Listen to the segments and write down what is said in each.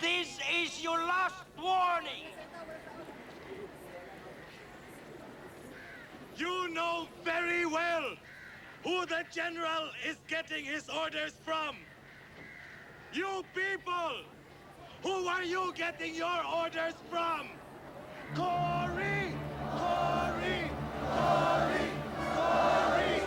This is your last warning! You know very well who the general is getting his orders from. You people! Who are you getting your orders from? Cory! Cory! Cory! Cory!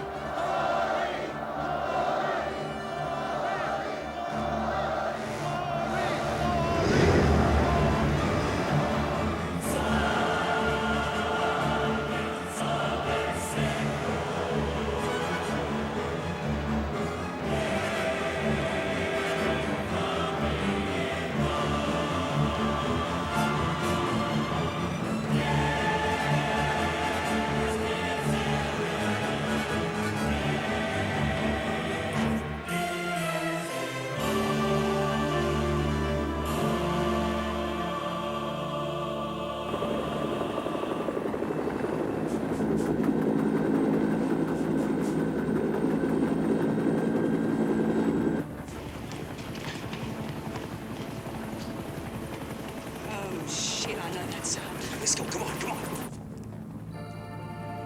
Oh, shit, I know that sound. Let's go, come on, come on.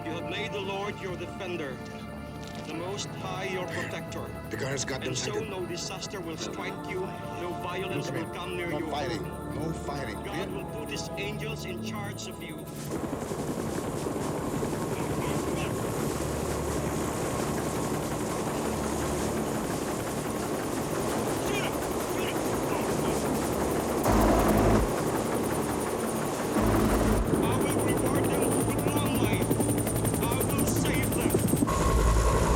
You have made the Lord your defender, the Most High your protector. The guards got them And so sighted. no disaster will strike you, no violence will come near No you. fighting, no fighting. God will put his angels in charge of you. I will reward them with long life. I will save them.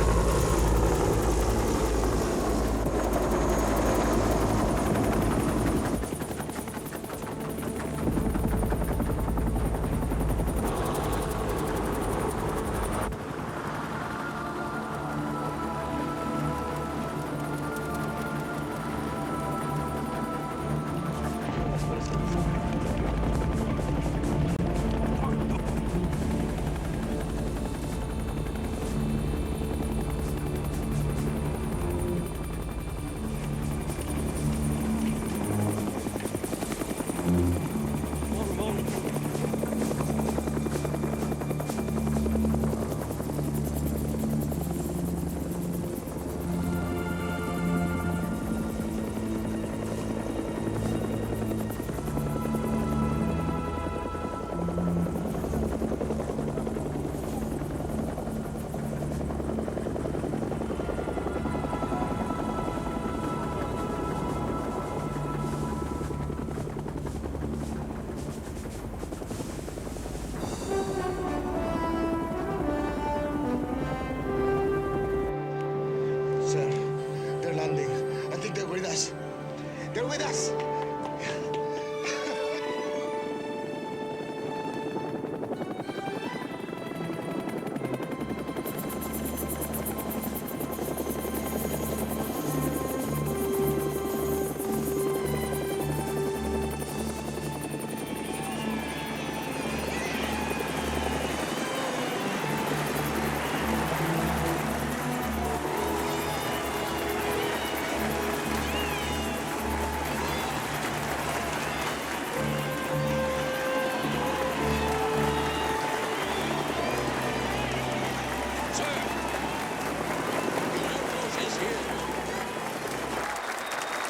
Sir, they're landing. I think they're with us. They're with us!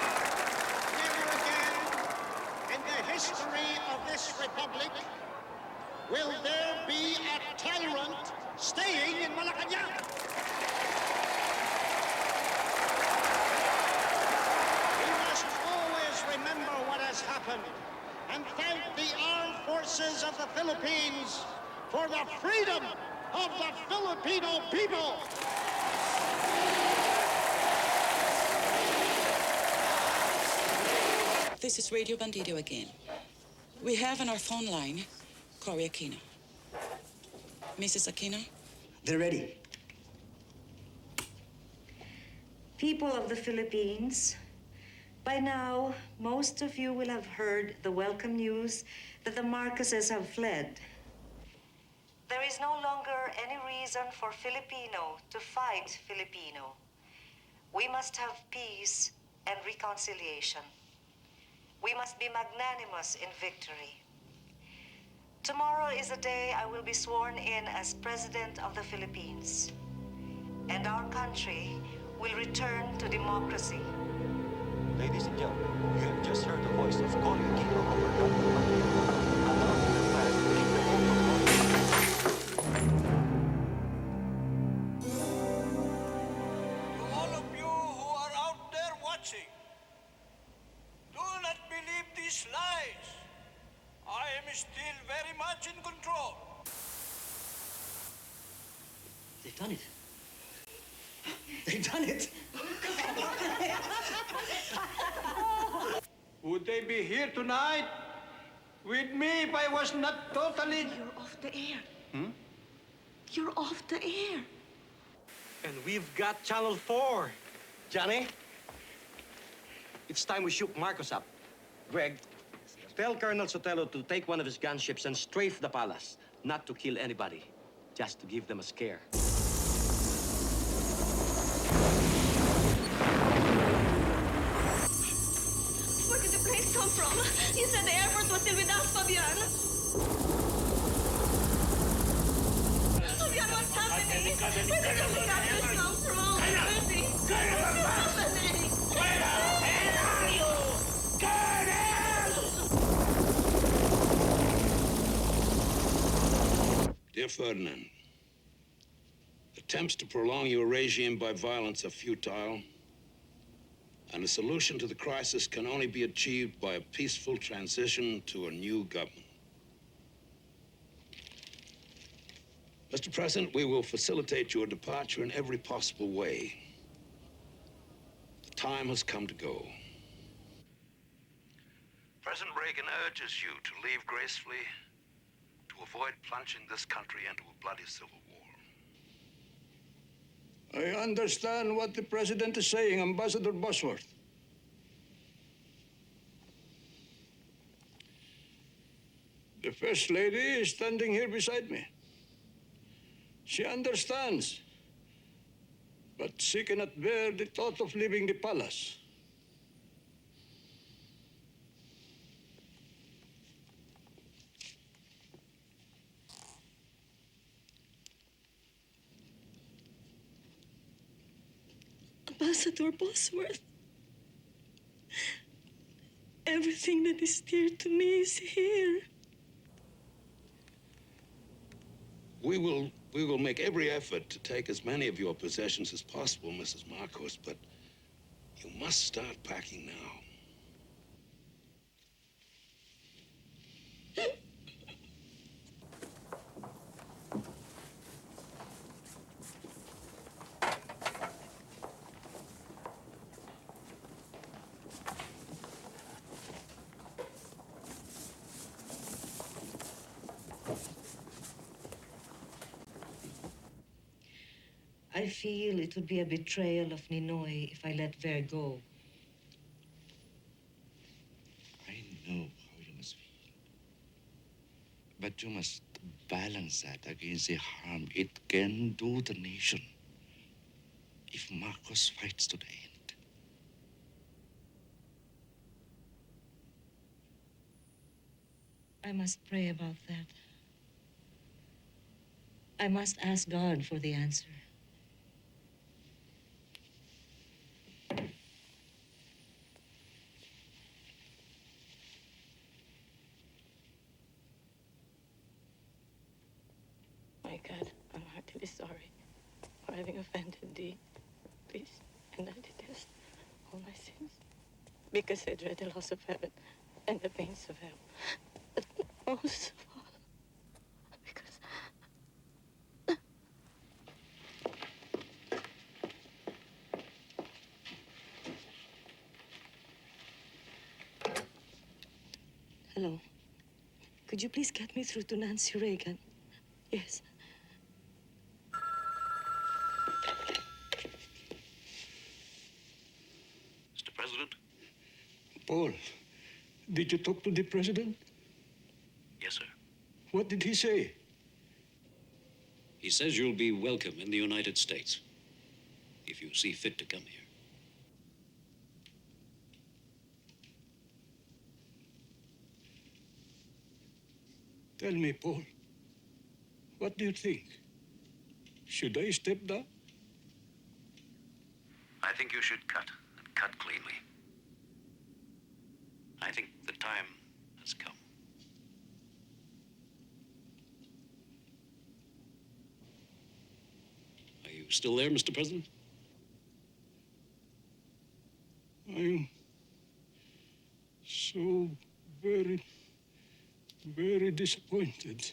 Never again in the history of this republic will there be a tyrant staying in Malacanang. We must always remember what has happened and thank the armed forces of the Philippines for the freedom of the Filipino people. This is Radio Bandido again. We have on our phone line Cory Aquino. Mrs. Aquino? They're ready. People of the Philippines, by now, most of you will have heard the welcome news that the Marcoses have fled. There is no longer any reason for Filipino to fight Filipino. We must have peace and reconciliation. We must be magnanimous in victory. Tomorrow is the day I will be sworn in as President of the Philippines. And our country will return to democracy. Ladies and gentlemen, you have just heard the voice of Cory Aquino over Governor Manila, announcing the plan to keep the vote of To all of you who are out there watching, do not believe these lies. I am still very much in control. They've done it. They've done it. Would they be here tonight with me if I was not totally... You're off the air. You're off the air. And we've got Channel 4. Johnny, it's time we shook Marcos up. Greg, tell Colonel Sotelo to take one of his gunships and strafe the palace. Not to kill anybody, just to give them a scare. Where did the planes come from? You said the Air Force was still with us, Fabian. Fabian, what's happening? Where did the helicopters come from? What's happening? Where the hell are you? Colonel! Dear Ferdinand, attempts to prolong your regime by violence are futile, and a solution to the crisis can only be achieved by a peaceful transition to a new government. Mr. President, we will facilitate your departure in every possible way. The time has come to go. President Reagan urges you to leave gracefully, to avoid plunging this country into a bloody civil war. I understand what the President is saying, Ambassador Bosworth. The First Lady is standing here beside me. She understands, but she cannot bear the thought of leaving the palace. Ambassador Bosworth, everything that is dear to me is here. We will make every effort to take as many of your possessions as possible, Mrs. Marcos, but you must start packing now. I feel it would be a betrayal of Ninoy if I let Ver go. I know how you must feel. But you must balance that against the harm it can do the nation if Marcos fights to the end. I must pray about that. I must ask God for the answer. My God, I'm heartily sorry for having offended thee. Please, and I detest all my sins, because I dread the loss of heaven and the pains of hell. But most of all, because... Hello. Could you please get me through to Nancy Reagan? Yes. Mr. President? Paul, did you talk to the President? Yes, sir. What did he say? He says you'll be welcome in the United States if you see fit to come here. Tell me, Paul, what do you think? Should I step down? I think you should cut, and cut cleanly. I think the time has come. Are you still there, Mr. President? I'm so very, very disappointed.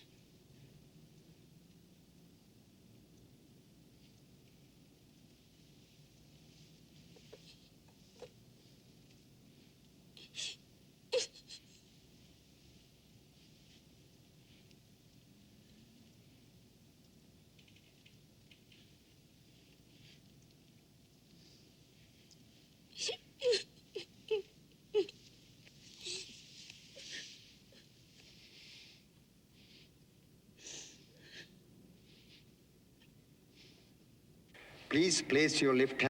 Please place your left hand